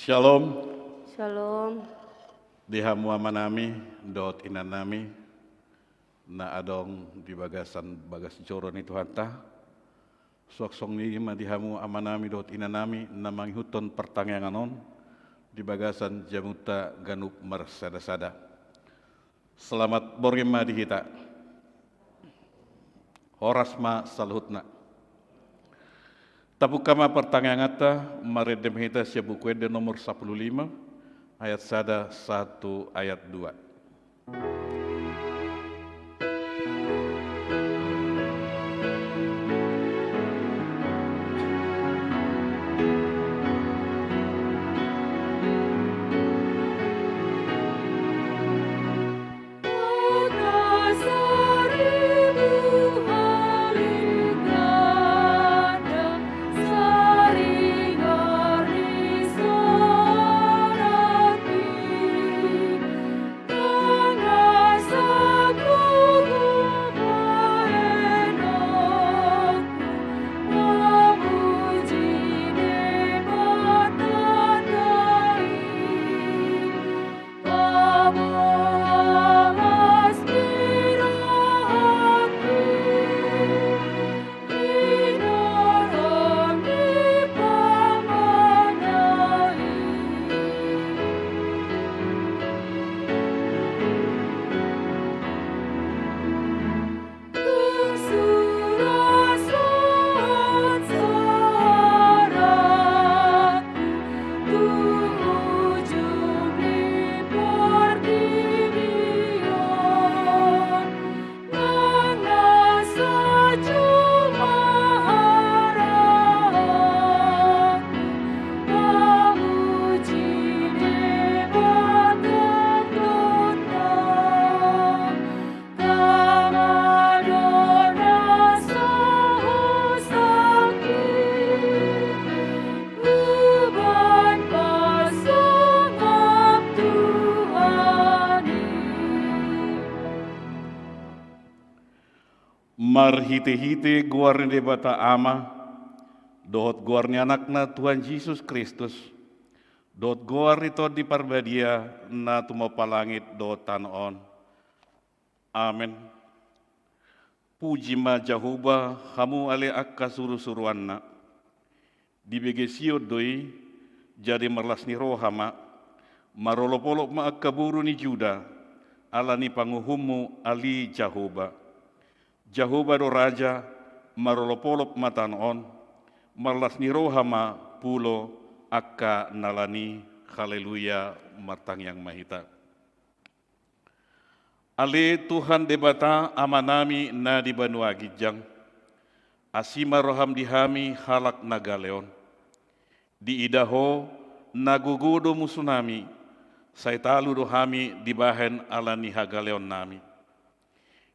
Shalom, Shalom. dihamu amanami, dot inanami, na adong di bagasan bagas joron itu hanta. Soksong ni dihamu amanami dot inanami, namang huton pertanganan di bagasan jamuta ganup marsada-sada. Selamat borgema di kita. Horasma salhutna. Tabukama pertangaangata maredem hita siabukuede nomor 15 ayat 1 ayat 2. Marhite-hite guarni debata ama, dohot guarni anakna Tuhan Yesus Kristus, dohot guarni to di parbadia na tumapalangit dohot tanon. Amen. Puji ma Jahuba hamu ale akka suru-suruanna, dibegesio doi jadi merlasni rohama, marolopolok ma akka buru ni Juda, ala ni panguhumu ali Jahuba. Jahuba do raja marolopolop matanon marlas ni rohama pulo akka nalani haleluya martang yang mahita. Ale Tuhan debata amanami na di banua gijang asima roham dihami halak nagaleon di idaho nagugudo musunami saitalu dohami dibahen alani hagaleon nami.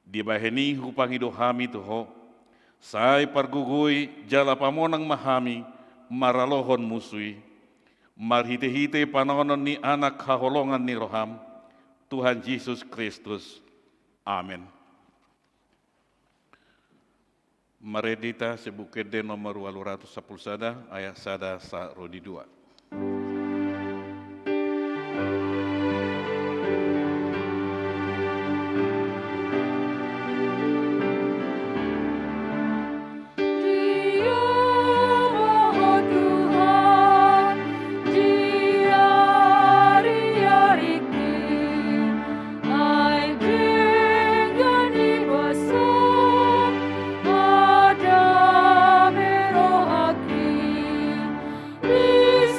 Di baheni hupangi dohami tuho, sai pargugui jala pamonang mahami maralohon musui, marhite-hite panonon ni anak haholongan ni roham, Tuhan Yesus Kristus. Amin. Maredita sebukede nomor 210 ayat 1 sa rodi 2. Please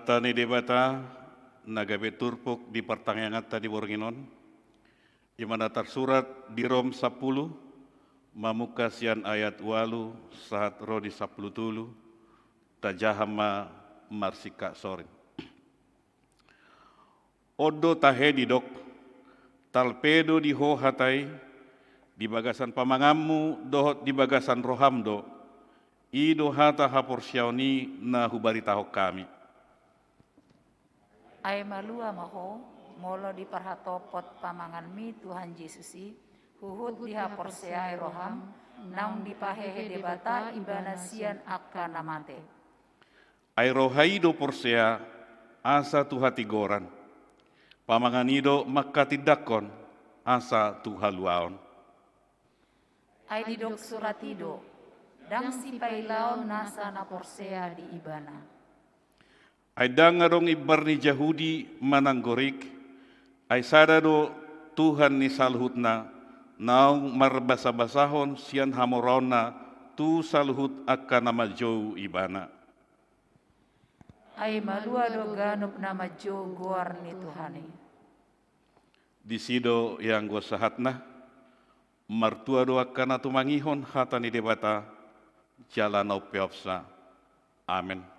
Hata ni debata nagabe turpuk di pertanyaan tadi borginon. Imana tersurat di Rom 10 mamukasian ayat walu saat rodi 10 tulu tajahama marsika sorin. Odo tahedi dok talpedo di ho hatai di bagasan pamangammu dohot di bagasan rohamdo ido hata haporsiauni na hubari tahok kami. Ay malua maho molo di parhatopot pamangan mi Tuhan Yesusi huhut dihaporseai roham naung dipahehe debata ibanasian akan namate. Ay rohaido porsea asa tuhati goran pamanganido makatidakon asa tuhaluaon. Ay didok suratido dang sipailaon nasa naporsea di ibana. Ay dangarong ibar ni Jahudi mananggorik, ay sadado Tuhan ni salhutna, naong marbasa-basahon siyan hamorona tu salhut akan nama jau ibana. Ay malua do ganup nama jo guar ni Tuhani. Di sido yang gua sahatna, martua do akan atumangihon hata ni debata, jalan au peopsa. Amin.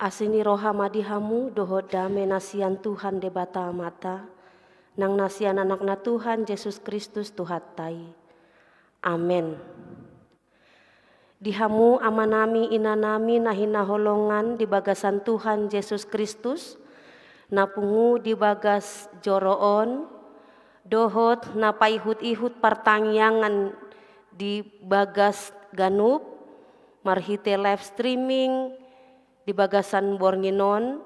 Asini roha madihamu doho dame nasian Tuhan debata mata nang nasian anakna Tuhan Yesus Kristus tuhatai. Amen. Dihamu amanami inanami nahina holongan di bagasan Tuhan Yesus Kristus napungu di bagas joroon dohot napaihut-ihut partangyangan di bagas ganup marhite live streaming di bagasan bornginon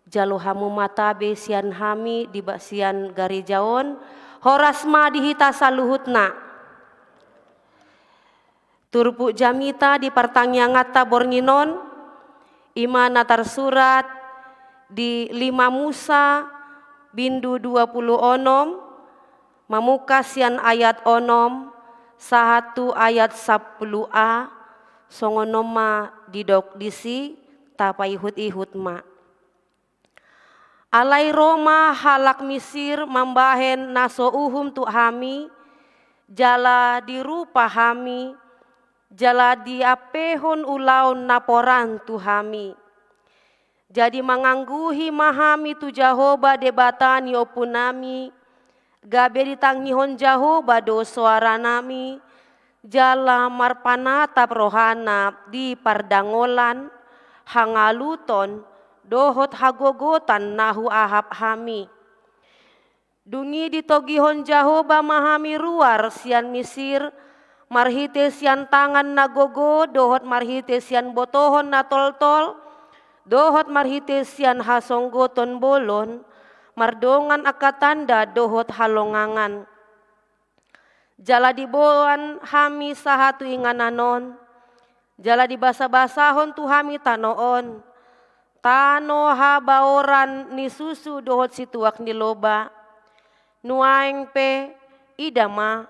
jalohamu matabe sian hami di sian garijaon horasma dihita saluhutna turpu jamita di partangnyangata bornginon imana tersurat di 5 Musa bindu 20 onom mamuka sian ayat onom 1 ayat 10a songonoma didok disi tapai ihut-ihut ma. Alai Roma halak Misir membahen naso uhum tu hami, jala dirupa hami, jala diapehon ulaun naporan tu hami. Jadi mangangguhi mahami tu Jahoba debatani opunami, gabe ditangihon Jahoba do suara nami, jala marpanatap rohana di pardangolan, hangaluton dohot hagogotan nahu ahap hami. Dungi ditogihon Jahoba mahami ruar sian Misir, marhite sian tangan nagogo, dohot marhite sian botohon na tol-tol, dohot marhite sian hasonggoton bolon, mardongan akatanda dohot halongangan. Jala diboan hami sahatu ingananon, jala dibasa-basahon tu hami tanoon, tano habaoran ni susu dohot situak ni loba. Nuaeng pe idama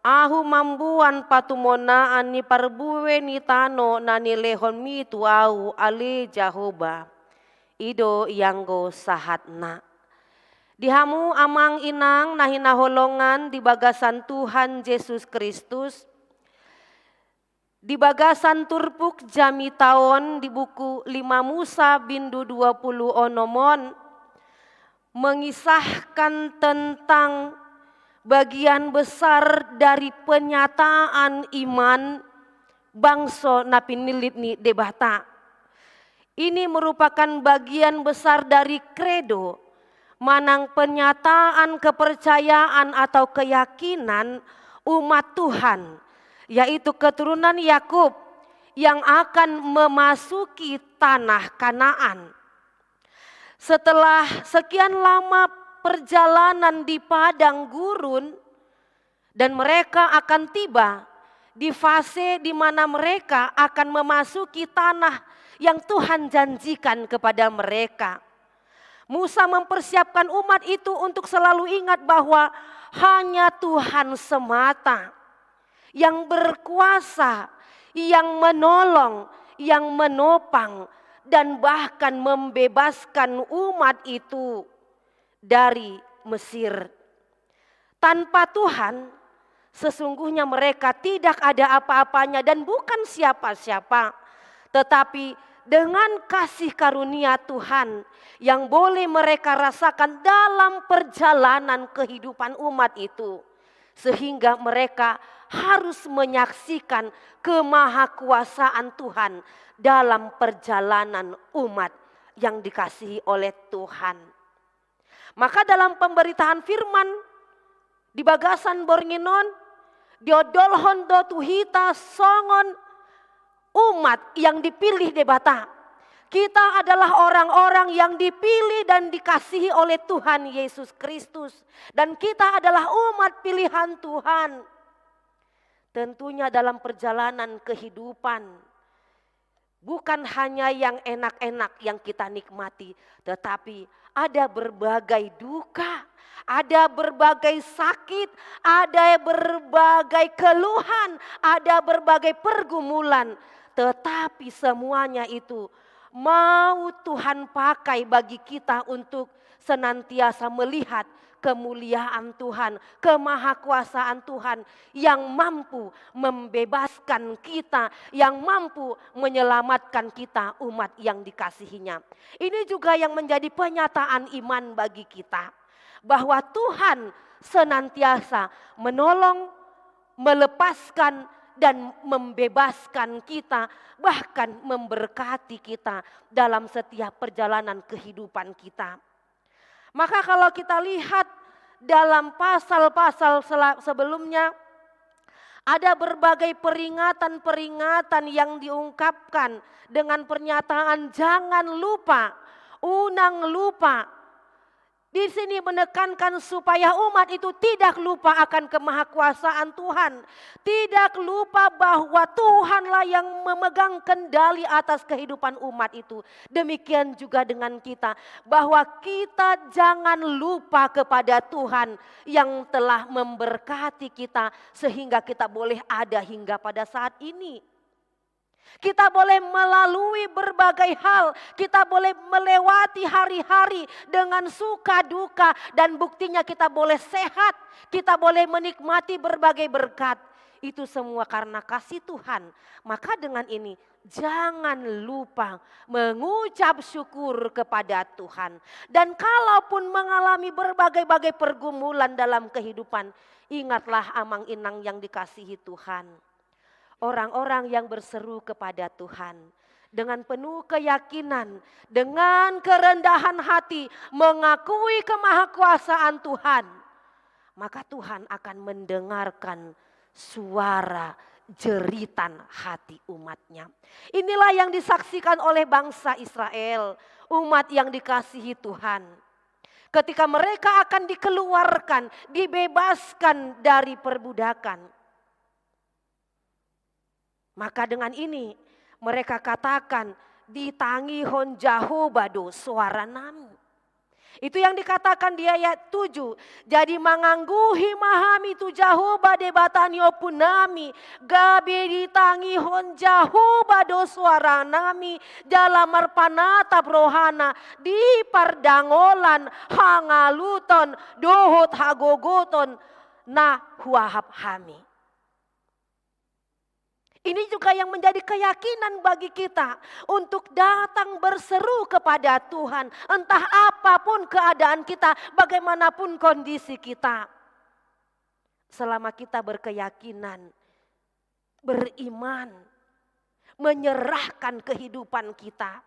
ahu mambuan patumonaan ni parbuwe ni tano na nilehon mi tu au ale Jahoba ido yanggo sahatna. Dihamu amang inang nahinaholongan di bagasan Tuhan Yesus Kristus, di bagasan turpuk jami taon di buku 5 Musa bindu 20 onomon mengisahkan tentang bagian besar dari penyataan iman bangsa napinilit ni debata. Ini merupakan bagian besar dari kredo, manang penyataan kepercayaan atau keyakinan umat Tuhan, yaitu keturunan Yakub yang akan memasuki tanah Kanaan. Setelah sekian lama perjalanan di padang gurun dan mereka akan tiba di fase di mana mereka akan memasuki tanah yang Tuhan janjikan kepada mereka. Musa mempersiapkan umat itu untuk selalu ingat bahwa hanya Tuhan semata yang berkuasa, yang menolong, yang menopang, dan bahkan membebaskan umat itu dari Mesir. Tanpa Tuhan, sesungguhnya mereka tidak ada apa-apanya dan bukan siapa-siapa. Tetapi dengan kasih karunia Tuhan yang boleh mereka rasakan dalam perjalanan kehidupan umat itu, sehingga mereka harus menyaksikan kemahakuasaan Tuhan dalam perjalanan umat yang dikasihi oleh Tuhan. Maka dalam pemberitaan firman di bagasan Bornginon, diodolhon do tuhita songon umat yang dipilih debata. Kita adalah orang-orang yang dipilih dan dikasihi oleh Tuhan Yesus Kristus. Dan kita adalah umat pilihan Tuhan. Tentunya dalam perjalanan kehidupan, bukan hanya yang enak-enak yang kita nikmati, tetapi ada berbagai duka, ada berbagai sakit, ada berbagai keluhan, ada berbagai pergumulan. Tetapi semuanya itu mau Tuhan pakai bagi kita untuk senantiasa melihat kemuliaan Tuhan, kemahakuasaan Tuhan yang mampu membebaskan kita, yang mampu menyelamatkan kita umat yang dikasihinya. Ini juga yang menjadi penyataan iman bagi kita, bahwa Tuhan senantiasa menolong, melepaskan dan membebaskan kita, bahkan memberkati kita dalam setiap perjalanan kehidupan kita. Maka kalau kita lihat dalam pasal-pasal sebelumnya, ada berbagai peringatan-peringatan yang diungkapkan dengan pernyataan jangan lupa, unang lupa. Di sini menekankan supaya umat itu tidak lupa akan kemahakuasaan Tuhan. Tidak lupa bahwa Tuhanlah yang memegang kendali atas kehidupan umat itu. Demikian juga dengan kita. Bahwa kita jangan lupa kepada Tuhan yang telah memberkati kita. Sehingga kita boleh ada hingga pada saat ini. Kita boleh melalui berbagai hal, kita boleh melewati hari-hari dengan suka duka dan buktinya kita boleh sehat, kita boleh menikmati berbagai berkat. Itu semua karena kasih Tuhan. Maka dengan ini jangan lupa mengucap syukur kepada Tuhan. Dan kalaupun mengalami berbagai-bagai pergumulan dalam kehidupan, ingatlah amang inang yang dikasihi Tuhan. Orang-orang yang berseru kepada Tuhan dengan penuh keyakinan, dengan kerendahan hati, mengakui kemahakuasaan Tuhan, maka Tuhan akan mendengarkan suara jeritan hati umatnya. Inilah yang disaksikan oleh bangsa Israel, umat yang dikasihi Tuhan. Ketika mereka akan dikeluarkan, dibebaskan dari perbudakan. Maka dengan ini mereka katakan, ditangi hon Jahobado suara nami. Itu yang dikatakan di ayat 7. Jadi mangangguhi mahami tu Jahoba debatanio punami. Gabe ditangi hon Jahobado suara nami. Jalamar panata brohana. Di pardangolan hangaluton. Dohot hagogoton. Na huahap hami. Ini juga yang menjadi keyakinan bagi kita untuk datang berseru kepada Tuhan. Entah apapun keadaan kita, bagaimanapun kondisi kita. Selama kita berkeyakinan, beriman, menyerahkan kehidupan kita.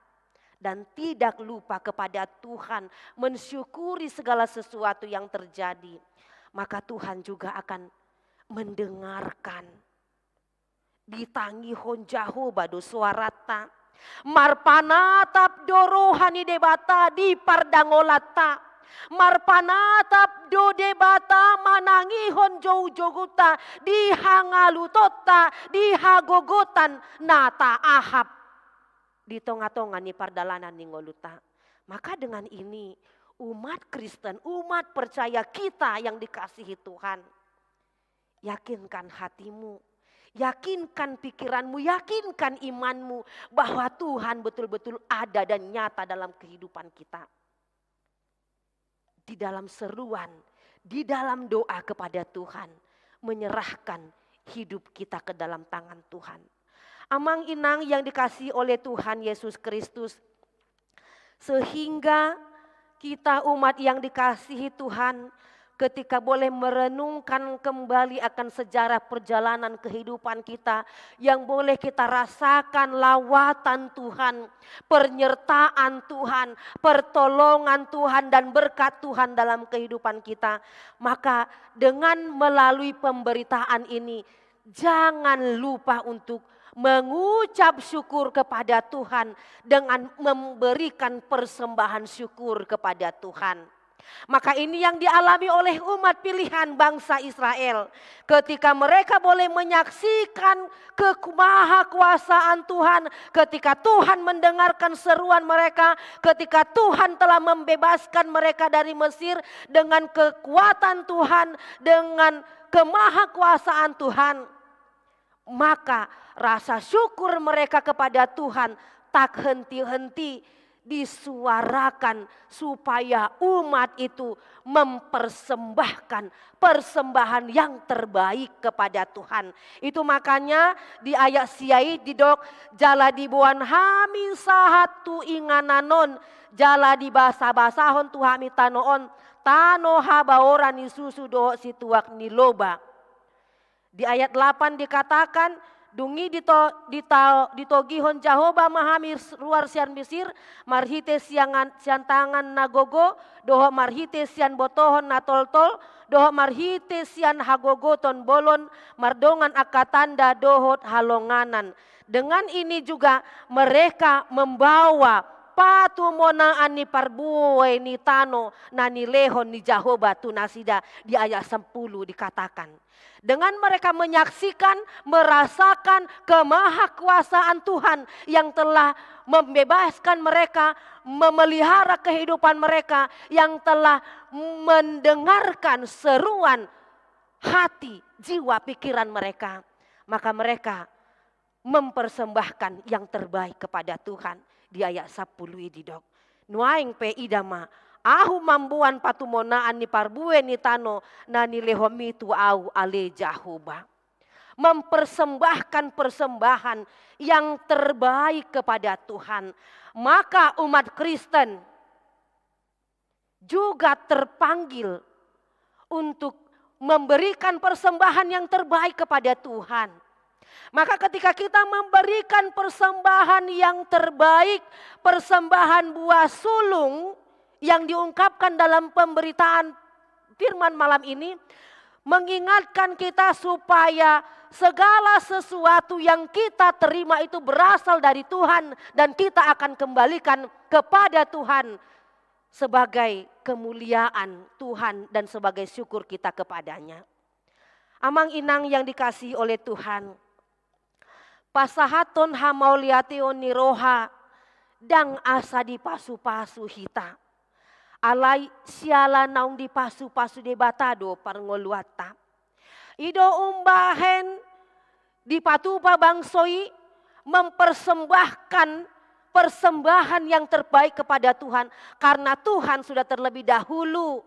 Dan tidak lupa kepada Tuhan, mensyukuri segala sesuatu yang terjadi. Maka Tuhan juga akan mendengarkan. Ditangi hon Jahobado suarata. Marpanatap dorohani debata di pardangolata. Marpanatap do debata manangi hon joguta di hangalutota di hagogotan nata ahap. Di tonga-tonga ni pardalanan ni ngoluta. Maka dengan ini umat Kristen, umat percaya kita yang dikasihi Tuhan. Yakinkan hatimu. Yakinkan pikiranmu, yakinkan imanmu bahwa Tuhan betul-betul ada dan nyata dalam kehidupan kita. Di dalam seruan, di dalam doa kepada Tuhan, menyerahkan hidup kita ke dalam tangan Tuhan. Amang inang yang dikasihi oleh Tuhan Yesus Kristus, sehingga kita umat yang dikasihi Tuhan, ketika boleh merenungkan kembali akan sejarah perjalanan kehidupan kita, yang boleh kita rasakan lawatan Tuhan, penyertaan Tuhan, pertolongan Tuhan dan berkat Tuhan dalam kehidupan kita. Maka dengan melalui pemberitaan ini, jangan lupa untuk mengucap syukur kepada Tuhan dengan memberikan persembahan syukur kepada Tuhan. Maka ini yang dialami oleh umat pilihan bangsa Israel. Ketika mereka boleh menyaksikan kemahakuasaan Tuhan. Ketika Tuhan mendengarkan seruan mereka. Ketika Tuhan telah membebaskan mereka dari Mesir. Dengan kekuatan Tuhan. Dengan kemahakuasaan Tuhan. Maka rasa syukur mereka kepada Tuhan tak henti-henti disuarakan supaya umat itu mempersembahkan persembahan yang terbaik kepada Tuhan. Itu makanya di ayat siai didok jala dibuan hami sahatu ingananon jala di basa-basahon tu hami tanoon tano habaoran ni susu do situak ni loba. Di ayat 8 dikatakan dungi ditogihon Jahoba mahami luar sian Mesir marhite sian tangan nagogo doho marhite sian botohon natoltol doho marhite sian hagogoton bolon mardongan akatanda dohot halonganan. Dengan ini juga mereka membawa patumonaan ni parbuwe ni tano nani lehon ni Jahoba tunasida. Di ayat 10 dikatakan. Dengan mereka menyaksikan, merasakan kemahakuasaan Tuhan yang telah membebaskan mereka, memelihara kehidupan mereka, yang telah mendengarkan seruan hati, jiwa, pikiran mereka. Maka mereka mempersembahkan yang terbaik kepada Tuhan. Di ayat 10 didok. Nuaing pe idama. Ahu mambuan patumonaan ni parbue ni tano na ni lehomitu au ale Jahoba. Mempersembahkan persembahan yang terbaik kepada Tuhan. Maka umat Kristen juga terpanggil untuk memberikan persembahan yang terbaik kepada Tuhan. Maka ketika kita memberikan persembahan yang terbaik, persembahan buah sulung yang diungkapkan dalam pemberitaan firman malam ini, mengingatkan kita supaya segala sesuatu yang kita terima itu berasal dari Tuhan dan kita akan kembalikan kepada Tuhan sebagai kemuliaan Tuhan dan sebagai syukur kita kepadanya. Amang inang yang dikasihi oleh Tuhan, pasahaton hamauliatio niroha dang asa di pasu-pasu hita. Alai siala naung di pasu-pasu debatado parngoluata. Ido umbahen di patupa bangsoi mempersembahkan persembahan yang terbaik kepada Tuhan. Karena Tuhan sudah terlebih dahulu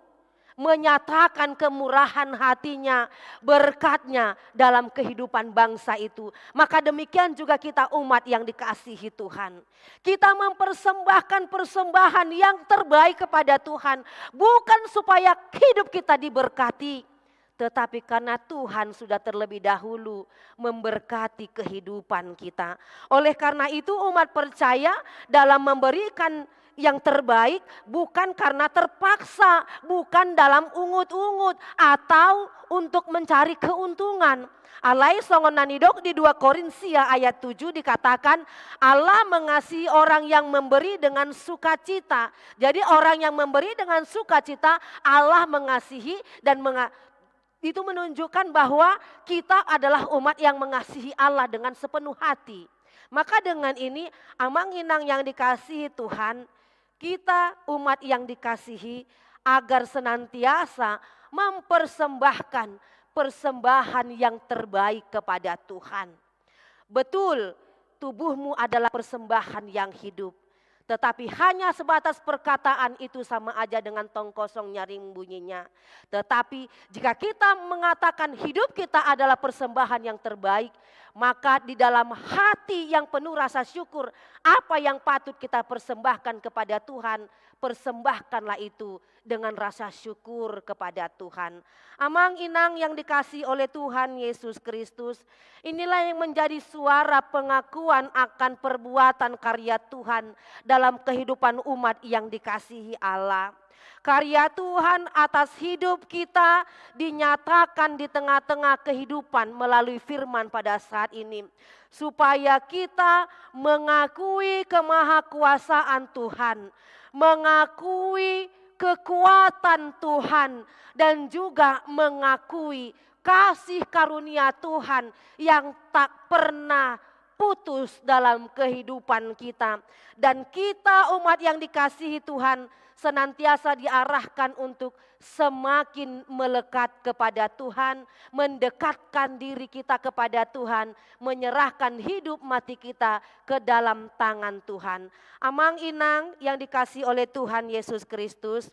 menyatakan kemurahan hatinya, berkatnya dalam kehidupan bangsa itu. Maka demikian juga kita umat yang dikasihi Tuhan. Kita mempersembahkan persembahan yang terbaik kepada Tuhan. Bukan supaya hidup kita diberkati, tetapi karena Tuhan sudah terlebih dahulu memberkati kehidupan kita. Oleh karena itu umat percaya dalam memberikan yang terbaik bukan karena terpaksa, bukan dalam ungut-ungut atau untuk mencari keuntungan. Alai songon nanidok di 2 Korinsia ayat 7 dikatakan Allah mengasihi orang yang memberi dengan sukacita. Jadi orang yang memberi dengan sukacita Allah mengasihi dan itu menunjukkan bahwa kita adalah umat yang mengasihi Allah dengan sepenuh hati. Maka dengan ini amang inang yang dikasihi Tuhan, kita umat yang dikasihi agar senantiasa mempersembahkan persembahan yang terbaik kepada Tuhan. Betul, tubuhmu adalah persembahan yang hidup. Tetapi hanya sebatas perkataan itu sama aja dengan tong kosong nyaring bunyinya. Tetapi jika kita mengatakan hidup kita adalah persembahan yang terbaik, maka di dalam hati yang penuh rasa syukur, apa yang patut kita persembahkan kepada Tuhan, persembahkanlah itu dengan rasa syukur kepada Tuhan. Amang inang yang dikasihi oleh Tuhan Yesus Kristus, inilah yang menjadi suara pengakuan akan perbuatan karya Tuhan dalam kehidupan umat yang dikasihi Allah. Karya Tuhan atas hidup kita dinyatakan di tengah-tengah kehidupan melalui firman pada saat ini. Supaya kita mengakui kemahakuasaan Tuhan, mengakui kekuatan Tuhan, dan juga mengakui kasih karunia Tuhan yang tak pernah putus dalam kehidupan kita. Dan kita umat yang dikasihi Tuhan senantiasa diarahkan untuk semakin melekat kepada Tuhan, mendekatkan diri kita kepada Tuhan, menyerahkan hidup mati kita ke dalam tangan Tuhan. Amang inang yang dikasihi oleh Tuhan Yesus Kristus,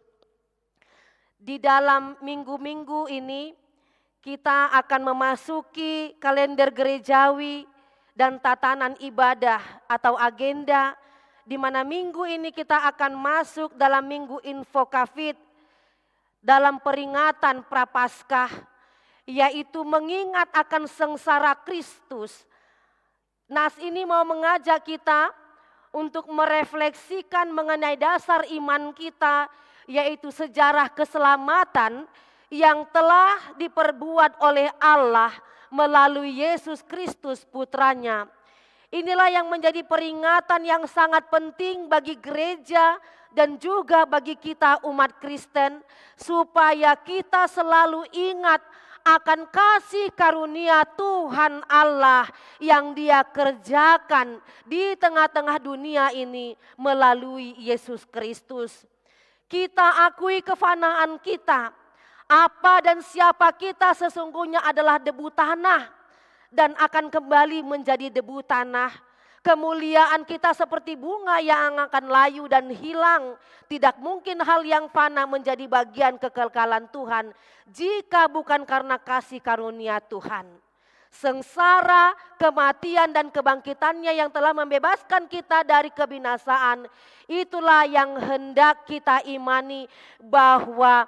di dalam minggu-minggu ini kita akan memasuki kalender gerejawi dan tatanan ibadah atau agenda, di mana minggu ini kita akan masuk dalam minggu Infokafid dalam peringatan Prapaskah, yaitu mengingat akan sengsara Kristus. Nas ini mau mengajak kita untuk merefleksikan mengenai dasar iman kita, yaitu sejarah keselamatan yang telah diperbuat oleh Allah melalui Yesus Kristus putranya. Inilah yang menjadi peringatan yang sangat penting bagi gereja dan juga bagi kita umat Kristen, supaya kita selalu ingat akan kasih karunia Tuhan Allah yang Dia kerjakan di tengah-tengah dunia ini melalui Yesus Kristus. Kita akui kefanaan kita, apa dan siapa kita sesungguhnya adalah debu tanah dan akan kembali menjadi debu tanah. Kemuliaan kita seperti bunga yang akan layu dan hilang. Tidak mungkin hal yang fana menjadi bagian kekekalan Tuhan jika bukan karena kasih karunia Tuhan. Sengsara, kematian dan kebangkitannya yang telah membebaskan kita dari kebinasaan, itulah yang hendak kita imani, bahwa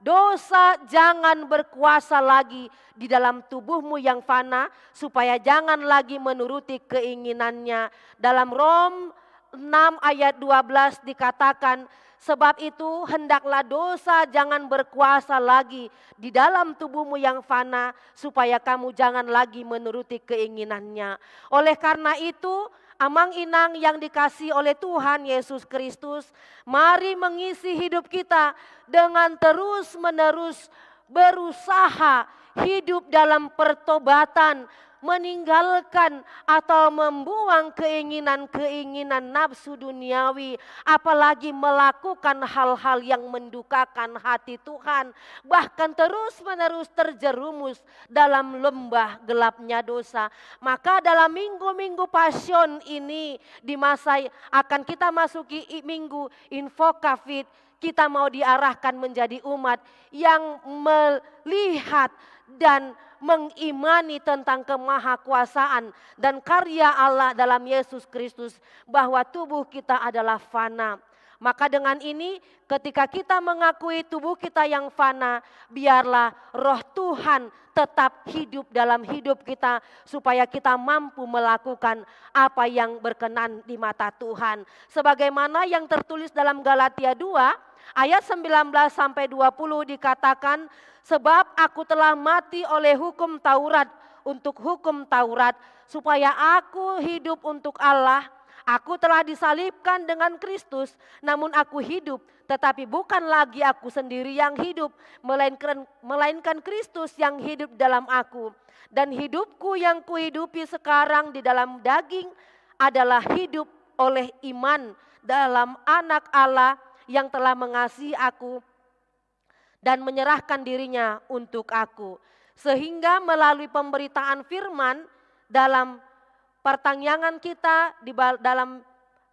dosa jangan berkuasa lagi di dalam tubuhmu yang fana, supaya jangan lagi menuruti keinginannya. Dalam Rom 6 ayat 12 dikatakan, sebab itu hendaklah dosa jangan berkuasa lagi di dalam tubuhmu yang fana, supaya kamu jangan lagi menuruti keinginannya. Oleh karena itu, amang inang yang dikasihi oleh Tuhan Yesus Kristus, mari mengisi hidup kita dengan terus-menerus berusaha hidup dalam pertobatan, meninggalkan atau membuang keinginan-keinginan nafsu duniawi, apalagi melakukan hal-hal yang mendukakan hati Tuhan, bahkan terus-menerus terjerumus dalam lembah gelapnya dosa. Maka dalam minggu-minggu Pasion ini, di masa akan kita masuki minggu Info Covid, kita mau diarahkan menjadi umat yang melihat dan mengimani tentang kemahakuasaan dan karya Allah dalam Yesus Kristus, bahwa tubuh kita adalah fana. Maka dengan ini, ketika kita mengakui tubuh kita yang fana, biarlah roh Tuhan tetap hidup dalam hidup kita, supaya kita mampu melakukan apa yang berkenan di mata Tuhan. Sebagaimana yang tertulis dalam Galatia 2 ayat 19 sampai 20 dikatakan, sebab aku telah mati oleh hukum Taurat untuk hukum Taurat, supaya aku hidup untuk Allah. Aku telah disalibkan dengan Kristus, namun aku hidup, tetapi bukan lagi aku sendiri yang hidup, melainkan Kristus yang hidup dalam aku. Dan hidupku yang kuhidupi sekarang di dalam daging adalah hidup oleh iman dalam Anak Allah yang telah mengasihi aku dan menyerahkan dirinya untuk aku. Sehingga melalui pemberitaan firman dalam pertanyaan kita dalam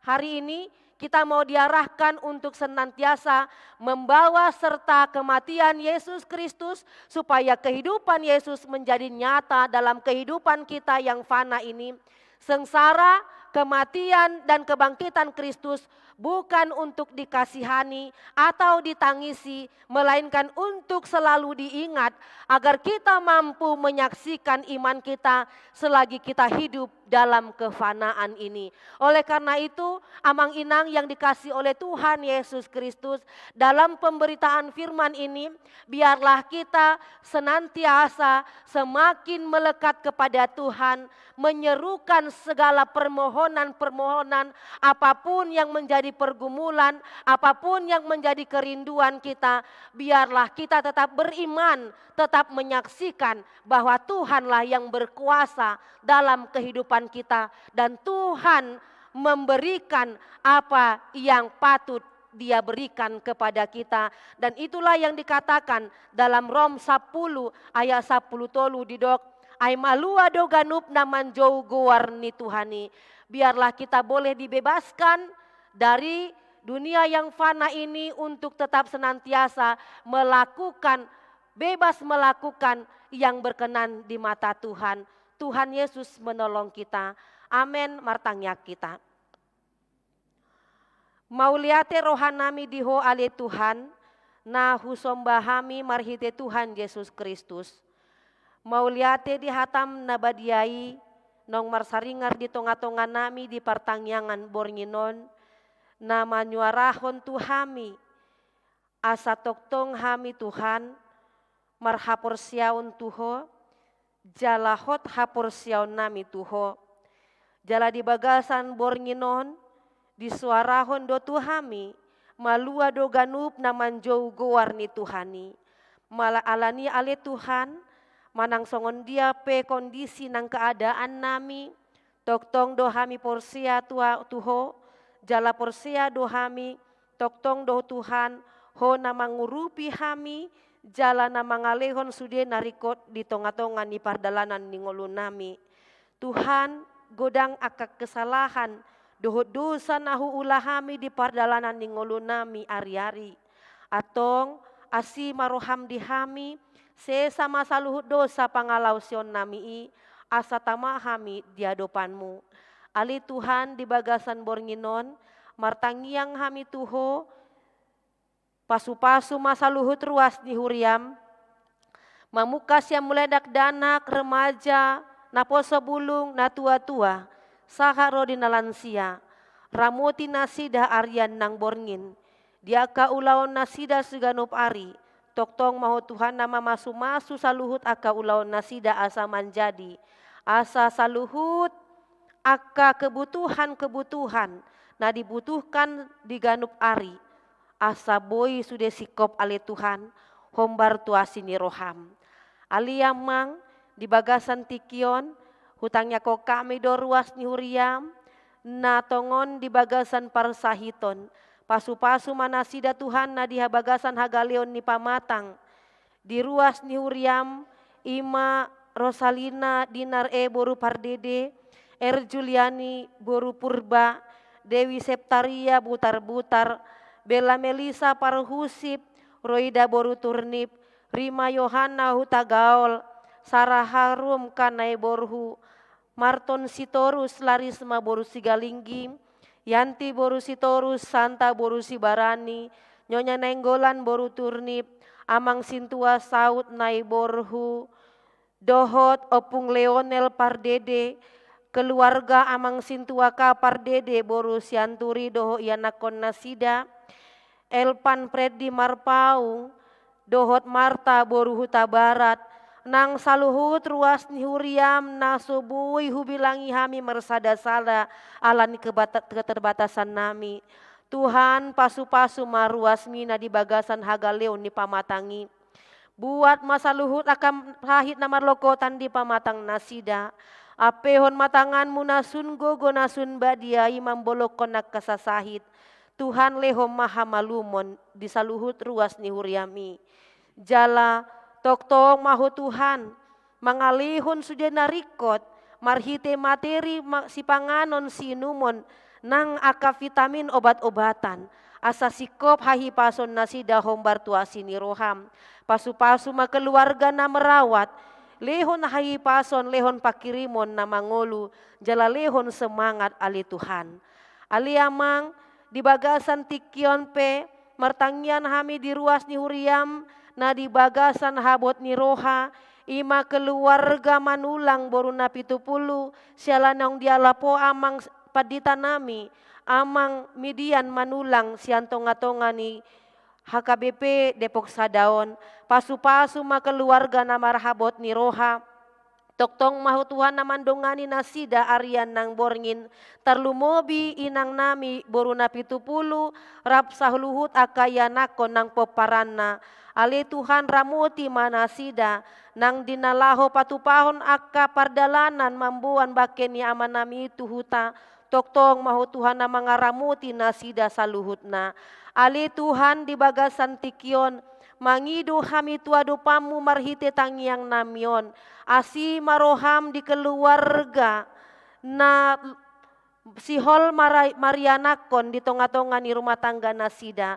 hari ini, kita mau diarahkan untuk senantiasa membawa serta kematian Yesus Kristus, supaya kehidupan Yesus menjadi nyata dalam kehidupan kita yang fana ini. Sengsara, kematian dan kebangkitan Kristus bukan untuk dikasihani atau ditangisi, melainkan untuk selalu diingat, agar kita mampu menyaksikan iman kita selagi kita hidup dalam kefanaan ini. Oleh karena itu, amang inang yang dikasihi oleh Tuhan Yesus Kristus, dalam pemberitaan firman ini, biarlah kita senantiasa semakin melekat kepada Tuhan, menyerukan segala permohonan-permohonan, apapun yang menjadi pergumulan, apapun yang menjadi kerinduan kita, biarlah kita tetap beriman, tetap menyaksikan bahwa Tuhanlah yang berkuasa dalam kehidupan kita, dan Tuhan memberikan apa yang patut Dia berikan kepada kita. Dan itulah yang dikatakan dalam Rom 10 ayat 10 tolu didok, ai malua doganup naman jou gowarni Tuhani. Biarlah kita boleh dibebaskan dari dunia yang fana ini untuk tetap senantiasa melakukan, bebas melakukan yang berkenan di mata Tuhan. Tuhan Yesus menolong kita. Amin. Martangyak kita. Mauliate rohanami diho ale Tuhan, na husombahami marhite Tuhan Yesus Kristus. Mauliate dihatam nabadiai, nong marsaringar di tonga-tonga nami di partangyangan bornginon, na manyuarahon Tuhami, asa toktong hami Tuhan, marhapor siaun Tuho, jalahot hapor siaun nami Tuho, jala di bagasan bornginon, di suarahon do Tuhami, malua do ganup naman jou gowarni Tuhani, mala alani ale Tuhan, manang songon dia pe kondisi nang keadaan nami, toktong do hami porsia Tuho, jala porsia do hami, toktong do Tuhan, ho na mangurupi hami, jala na mangalehon sude narikot di tonga-tonga ni pardalanan ni ngolu nami. Tuhan godang akak kesalahan, dohot dosa nahu ulahami di pardalanan ni ngolu nami ari-ari. Atong asi maroham di hami, se sama saluhut dosa pangalau sion nami i, asa tamahami di hadapanmu. Ali Tuhan di bagasan bornginon, martangiang hami Tuho, pasu-pasu masa luhut ruas ni huriam, mamukas yang meledak danak remaja, naposo bulung, na tua-tua, saharo di nalansia, ramuti nasida aryan nang borngin, diaka ulaon nasida seganup ari, toktong mahu Tuhan nama masu-masu saluhut aka ulaon nasida asa manjadi, asa saluhut aka kebutuhan-kebutuhan, na dibutuhkan di ganup ari, asa boy sudah sikop ale Tuhan, hombar tuasi ni roham. Aliamang di bagasan tikion, hutangnya ko kami do ruas ni huriam, na tongon di bagasan parsahiton, pasu-pasu manasida Tuhan na di bagasan hagaleon ni pamatang, di ruas ni huriam, Ima Rosalina Dinar boru pardede, Juliani boru purba, Dewi Septaria butar-butar, Bella Melisa parhusip, Roida boru turnip, Rima Yohana hutagaol, Sarah Harum kanai borhu, Marton Sitorus Larisma boru sigalinggi, Yanti boru Sitorus Santa boru sibarani, Nyonya Nenggolan boru turnip, Amang Sintua Saud nai borhu, Dohot Opung Leonel pardede, keluarga Amang Sintua ka pardede boru sianturi doho ianakon nasida, Elpan Predi Marpaung, Dohot Marta boru huta barat, nang saluhut ruas ni huriam na subui hubilangi hami mersada-sada alani keterbatasan nami. Tuhan pasu-pasu maruas mina di bagasan hagaleon ni pamatangi. Buat masa luhut akan rahit namar lokotan di pamatang nasida. Apehon matanganmu nasun gogo nasun badia imam bolokon nak kasasahit. Tuhan lehom maha malumon di saluhut ruas ni huriami. Jala toktong mahu Tuhan mangalihun sudah narikot marhite materi si panganon sinumon nang aka vitamin obat-obatan asa sikop hahi pason nasida hombar tuasi ni roham pasu-pasu makeluarga na merawat lehon hahi pason lehon pakirimon na mangolu jala lehon semangat ali Tuhan ali amang di bagasan tikion pe martangian hami di ruas ni huriam na di bagasan habot ni roha, ima keluarga manulang boru na 70, siala nang dialapo amang padita nami, amang midian manulang siantonga-tonga ni HKBP Depok Sadaon, pasu-pasu ma keluarga na marhabot ni roha, toktong mahu Tuhan na mandongani nasida arian nang borngin, tarlumobi inang nami boru na 70, rap sahluhut akayanakon nang poparanna, ali Tuhan ramuti manasida nang dinalaho patupahon akka pardalanan mambuan baken ni amanami itu huta toktong mahu Tuhan na mangaramuti nasida saluhutna ali Tuhan di bagasan tikion mangidu hami tuadu pamu marhite tangiang namion asi maroham di keluarga na sihol marianakon di tonga-tonga ni rumah tangga nasida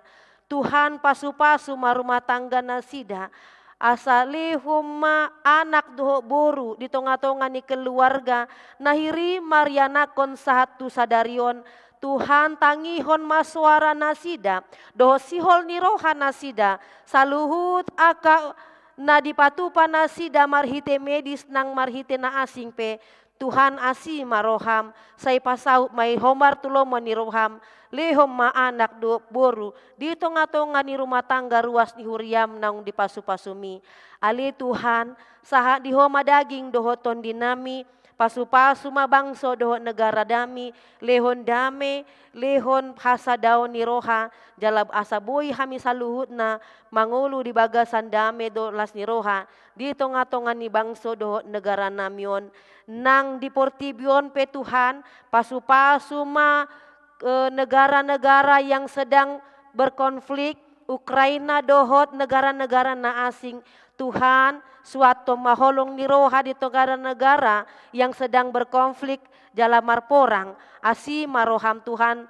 Tuhan pasu-pasu marumah tangga nasida asalihumma anak doho boru di tonga-tonga ni keluarga nahiri marianakon sahatu sadarion Tuhan tangihon masuara nasida doho sihol ni roha nasida saluhut aka na dipatupa nasida marhite medis nang marhite na asing pe Tuhan asi maroham say pasau may homar tulomo ni roham lehom maanak do boru di tonga-tonga ni rumah tangga ruas ni huriam nang dipasu-pasumi ali Tuhan saha di homa daging dohoton dinami pasu-pasu mabangso doho negara dami lehon dame lehon hasa daon ni roha jalab asaboy hami saluhut na mangulu di bagasan dame do las ni roha di tonga-tonga ni bangso doho negara namion nang diportibion pe Tuhan pasu-pasu ma negara-negara yang sedang berkonflik Ukraina dohot negara-negara na asing Tuhan suatu maholong ni roha di negara-negara yang sedang berkonflik jalamar porang asi maroham Tuhan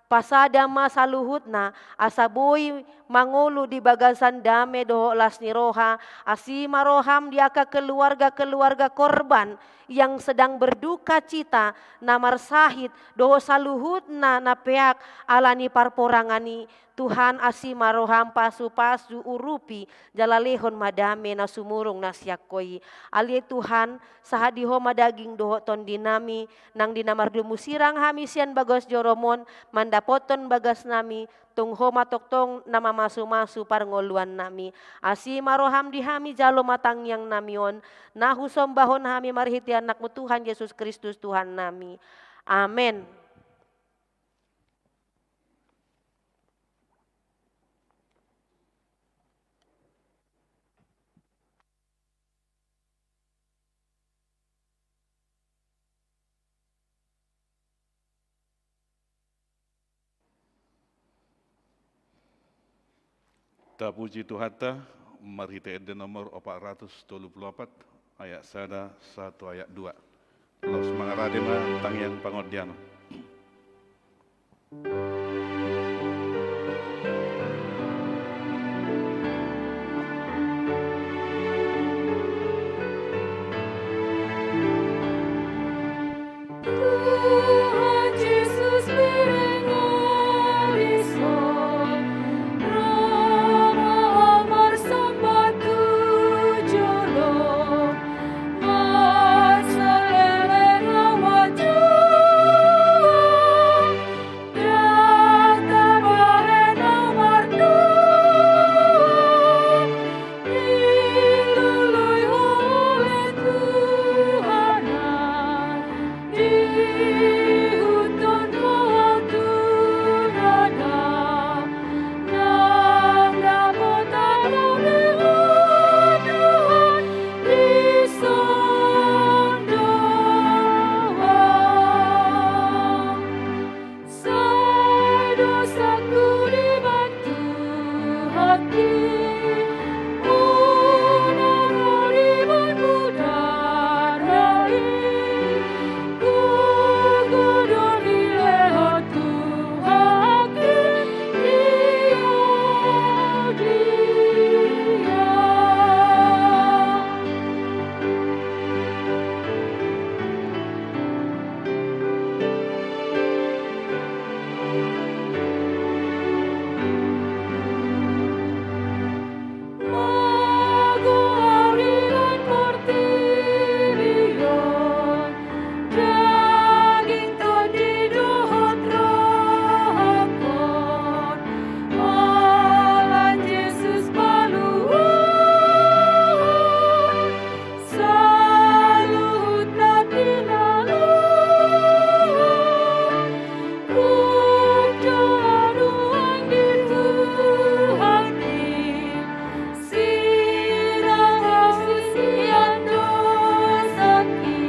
pasada masa luhutna asaboy mangulu di bagasan dame doho las ni roha asi maroham diaka keluarga-keluarga korban yang sedang berduka cita namar sahid doho saluhutna na peak alani parporangani Tuhan asima roham pasu urupi jalalehon madame na sumurung nasyakoi. Ali Tuhan sahadiho madaging doho ton dinami nang dinamardu musirang hamisian bagas joromon mandapoton bagas nami tungho matoktong nama masu-masu parngoluan nami. Asima roham dihami jalo matang yang namion nahu sombahon hami marhiti anakmu Tuhan Yesus Kristus Tuhan nami. Amin. Ta puji Tuhan ta, mari kita ede nomor 434 ayat 1 ayat 2. Los mangaradema tangyang pangodiano. Tuhan Yesus berengarisan, Rama amar sambatu jolong, masalele rawat juang, data bare nomor dua, dilului oleh Tuhanan, di hutan Tuhan ada, nang dapat aku dengan Tuhan di sondawa. Saya dosaku di batu hati, unang ribuan dan rai, ku godol di leher Tuhan dia. Magorian portilion, daging tadi dohot rohakon, malan Yesus paluan, salut nanti laluan, kuda ruang di Tuhani, sirang asisian dosaki,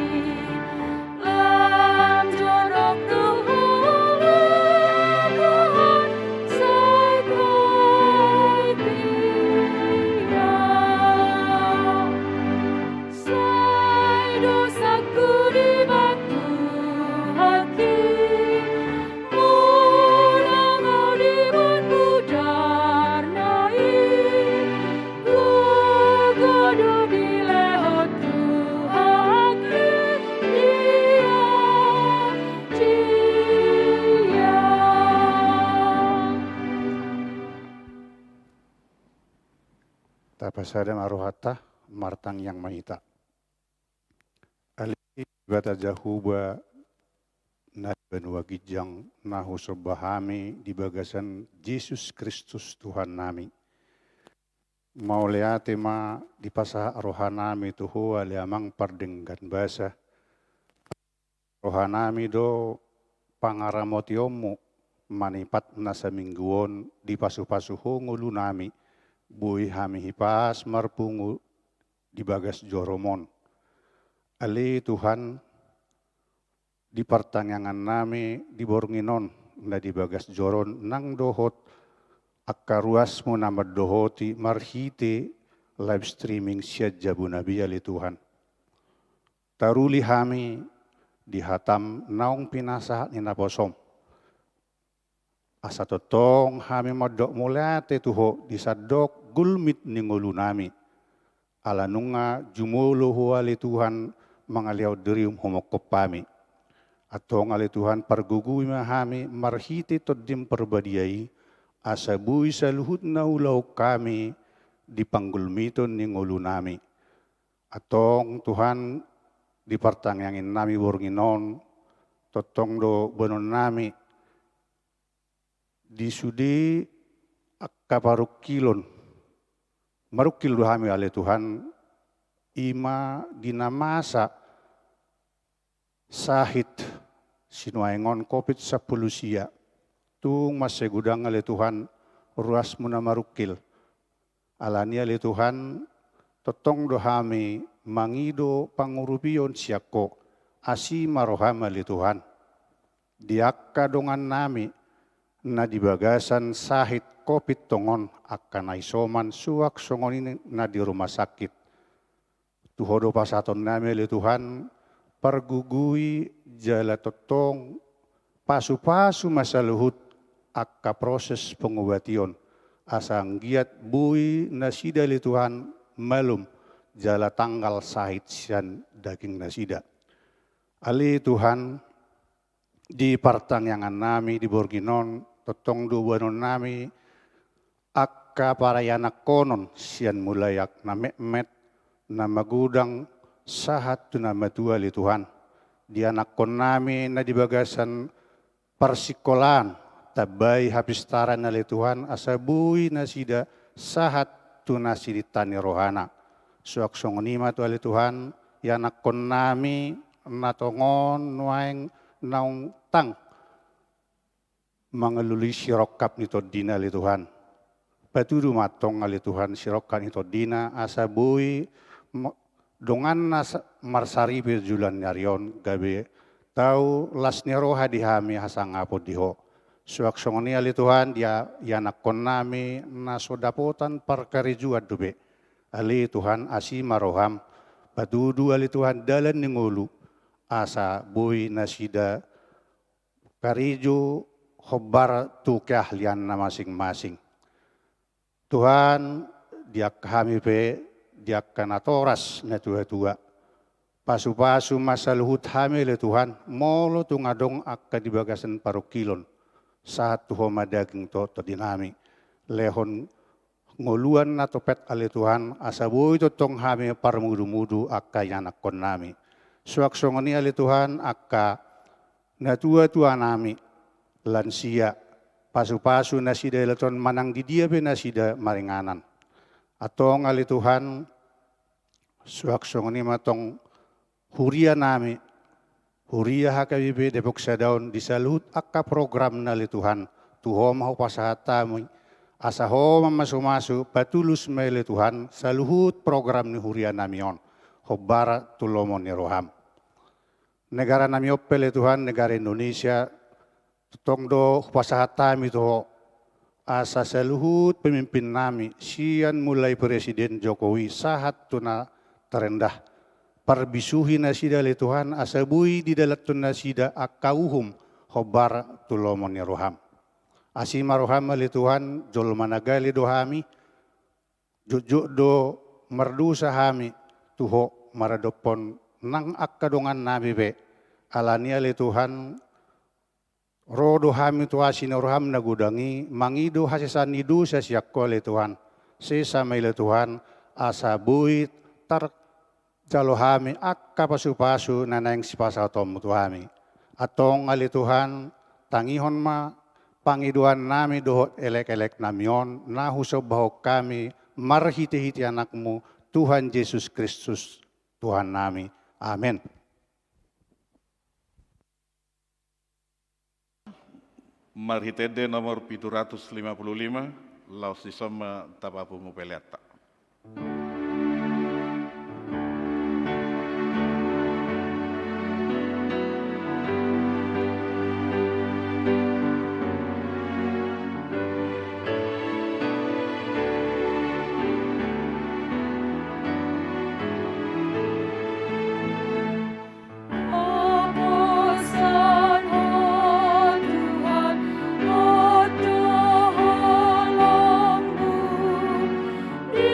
lam jorok Tuhan, saya koi tiang. Saya dosaku di batu hati, unang ribuan pudar naik, ku godol di leher Tuhan dia. Tapasada maruhata martang yang mahita. Ali bata jahuba na benua gijang nahu sobahami di bagasan Yesus Kristus Tuhan nami. Mau leate ma di pasah rohanami tuhu aliamang pardenggan basa. Rohanami do pangaramotiomu manipat nasa mingguon di pasu-pasuho ngulu nami. Bui hami hipas marpungu di bagas joromon. Ali Tuhan di pertanyaan nami di bornginon na di bagas joron nang dohot akaruas mo na dohoti marhite live streaming siya jabu nabi ali Tuhan. Taruli hami di hatam naong pinasa ni naposom. Asa totong hami madok mulate tuho di sadok gulmit ni ngulu nami. Ala nunga jumulo huali Tuhan mangaliaw dirium homokop pami. Atong ali Tuhan pargugui mahami marhiti todim perbadiai asa bui sa luhut na ulaw kami di panggulmiton ni ngulu nami. Atong Tuhan di pertanyangin nami bornginon, totong do benon nami, di sudi akka parukilon, marukil do kami ale Tuhan, ima ginamasa sahit sinuaingon COVID-10 siya, tung masegudang ale Tuhan, ruas mo na marukil. Alani ale Tuhan, totong do kami mangido pangurubion siyako asi maroham ali Tuhan. Diakka dongan nami na dibagasan sahit COVID tongon akan aisoman suak songon ini na di rumah sakit. Tuhodo pasaton nami ali Tuhan pergugui jala totong pasu-pasu masaluhut akka proses pengobation asang giat bui nasida ali Tuhan malum jala tanggal sahit sian daging nasida. Ali Tuhan di pertanyaan nami di Borginon totong duwanon nami akka parayana konon sian mulayak na mekmet na magudang sahat tu nama tua li Tuhan. Di anak kon nami na dibagasan persikolan tabay hapistaran na li Tuhan asabui nasida sahat tu nasiditani rohana. Suak songonima tu ali Tuhan, yanak kon nami natongon nuaing naung tang mangeluli sirokap nito dina ali Tuhan. Patudu matong ali Tuhan sirokap nito dina asabui dongan nas marsari berjulan nyarion gabe tau las roha dihami hasang apo diho. Suak songoni ali Tuhan dia yanak kon nami nasodapotan perkarijuan dube. Ali Tuhan asi maroham, patudu ali Tuhan dalan ningulu, asa boy nasida karijo khobar tu keahlian na masing-masing. Tuhan dia kami pe dia kanatoras na tua-tua. Pasu-pasu masa luhut kami le Tuhan, molo tu ngadong akka dibagasan parukilon. Saat tuho madaging to dinami. Lehon ngoluan na topet ali Tuhan, asaboy to tong kami parmudu-mudu akka yanak kon nami. Suak songoni ali Tuhan akka natua-tua nami lansia. Pasu-pasu nasida ilaton manang di dia pe nasida maringanan. Atong ali Tuhan, suak songoni matong huria nami, huria hakabibe depok sadaun disalut akka program na li Tuhan, tuhom hau pasahatamu, asa ho masu-masu patulus mele Tuhan, saluhut program ni huria nami on, hobara tulomon ni roham. Negara nami opele Tuhan, negara Indonesia, tutong do pasahatami to asa saluhut pemimpin nami, sian mulai Presiden Jokowi sahat tuna terendah. Parbisuhi nasida le Tuhan, asabui di dalat tun nasida akauhum hobar tulomon ni roham. Asima roham le Tuhan, jol managali dohami, jujuk do merdusa hami, tuho maradopon nang akkadongan nabi be, alania le Tuhan, rodo hami tu asina roham nagudangi, mangido hasisan idu sasiakko le Tuhan, sesama le Tuhan, asabui tar jalo hami akka pasu-pasu nanayang sipasa tom tuami. Atong ali Tuhan, tangihon ma, pangiduan nami dohot elek-elek namion, nahusob bahok kami, marhiti-hiti anakmu, Tuhan Yesus Kristus, Tuhan nami. Amin. Marhitede nomor 755, laus disoma tapapu mupeleta. Di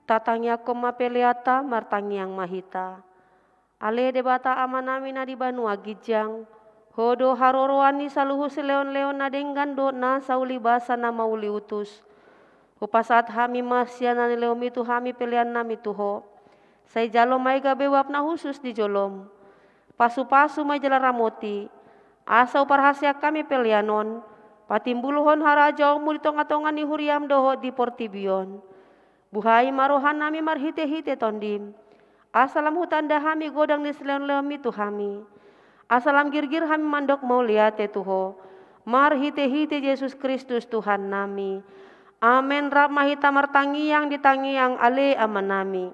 tatangya koma peliata martangyang mahita. Ale debata amanami na di Banua Gijang, hodo haroroani saluhu seleon-leon na denggando na sauli basa na mauli utus. Upasat hami masya na nileom itu hami pelian nami tuho. Say jalo may gabewap na husus di jolom. Pasu-pasu may jalaramoti. Asa uparhasya kami pelianon. Patimbuluhon harajaw mo ditong-atongan ni huriam doho di Portibion. Buhay marohan nami marhite-hite tondim. Asalam hutan dahami godang ni seleon-leom itu hami. Asalam girgir hami mandok mau liate tuho. Marhite-hite Yesus Kristus Tuhan nami. Amen rap mahita martangiang ditangiang ale amanami.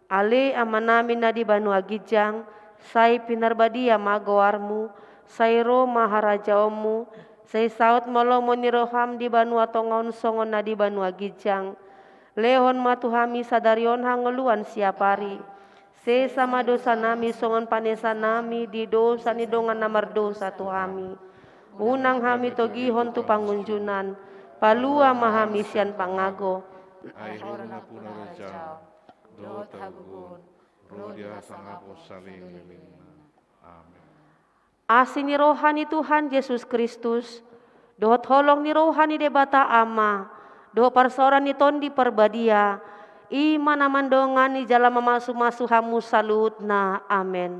Ale amanami na di Banua Gijang. Say pinarbadia magoarmu. Say ro maharajaomu. Say saut molomo niroham di Banua Tongon songon na di Banua Gijang. Lehon matuhami sadarion hangoluan siapari. Se sama dosa nami songon panesa nami di dosa ni dongan namar dosa tuhami. Unang hami togihon tu pangunjunan. Palua mahami sian pangago. Ai horna puna rajau, dot hagugun, rodia sangapo saling lilingna. Amin. Asi ni rohani Tuhan Yesus Kristus. Dohot holong ni rohani debata ama. Doh parsoran ni tondi perbadia. Iman amandongan ni jala mamasu-masu hamu salutna. Amen.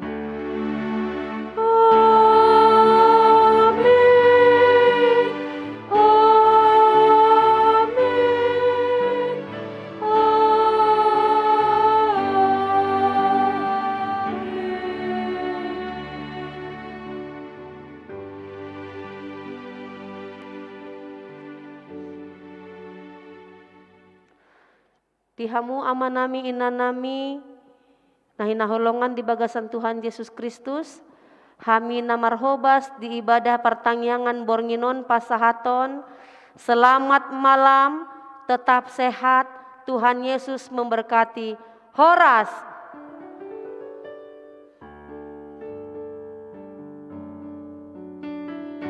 Dihamu amanami inanami nahinaholongan di bagasan Tuhan Yesus Kristus. Hami namarhobas di ibadah pertangyangan bornginon pasahaton. Selamat malam, tetap sehat. Tuhan Yesus memberkati. Horas.